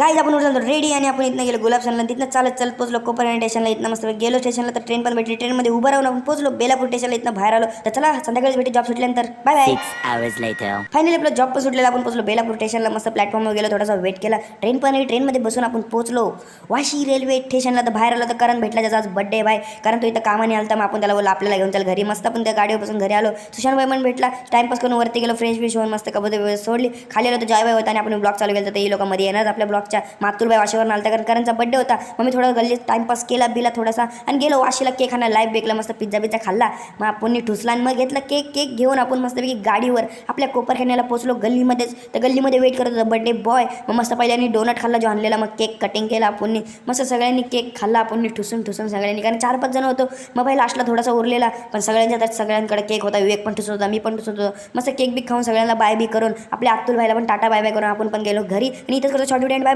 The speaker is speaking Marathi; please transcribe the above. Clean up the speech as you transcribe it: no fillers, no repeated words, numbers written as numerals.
गाईज आपण उठलो रेडी आणि आपण इथनं गेलो गुलाब सनला. तिथनं चालत चालत पोहोचलो कोपरगाव स्टेशनला. इथनं मस्त गेलो स्टेशनला तर ट्रेन पण भेटली. ट्रेनमध्ये उभं राहून आपण पोहोचलो बेलापूर स्टेशनला. इथनं बाहेर आलो तर चला संध्याकाळी भेटी जॉब सुटल्यानंतर. Bye bye. 6 hours later. Finally आपला जॉब पण सुटलेला. आपण पोहोचलो बेलापूर स्टेशनला. मस्त प्लॅटफॉर्मवर गेलो, थोडासा वेट केला. ट्रेन पण आली. ट्रेनमध्ये बसून आपण पोहोचलो वाशी रेल्वे स्टेशनला. तर बाहेर आलो तर करण भेटला, ज्याचा आज बड्डे बाय. कारण तो इथं कामाने आला तर मग आपण त्याला बोललो आपल्याला घेऊन चल घरी. मस्त आपण त्या गाडीवर बसून घरी आलो. सुशांत भाई पण भेटला. टाइमपास करून वरती गेलो, फ्रेश फ्रेश होऊन मस्त कबड्डी सोडली. खाली आलो तर जयबाई होता आणि आपण ब्लॉग चालू केला. तर ते लोकांमध्ये येणार आपल्या ब्लॉगच्या. मातुलबाई वाशीवर आलता कारण करणचा बड्डे होता. मग मी थोडा गल्लीत टाइमपास केला बिला थोडासा आणि गेलो वाशीला केक खायला. लाईव्ह बेकला मस्त पिझ्झा बिझ्झा खाल्ला. मग आपण ठुसला आणि मग घेतला केक घेऊन आपण मस्तपैकी गाडीवर आपल्या कोपरखान्याला पोहोचलो. गल्लीमध्येच तर गल्लीमध्ये वेट करत होता बड्डे बॉय. मग मस्त पहिल्यांनी डोनट खाल्ला जो आणलेला. मग केक कटिंग केला आपण. मस्त सगळ्यांनी केक खाल्ला आपण ठुसून सगळ्यांनी, कारण 4-5 जण होतो. मग पहिला लास्टला थोडासा उरलेला पण सगळ्यांच्या त्यात सगळ्यांकडे केक होता. विवेक पण ठुसत होता, मी पण ठुसत होतो. मस्त केक बी खाऊन सगळ्यांना बाय बी करून आपल्या अतुल भाईला पण टाटा बाय बाय करून आपण पण गेलो घरी. आणि इथंच करतो शॉर्ट व्हिडिओ. बाय.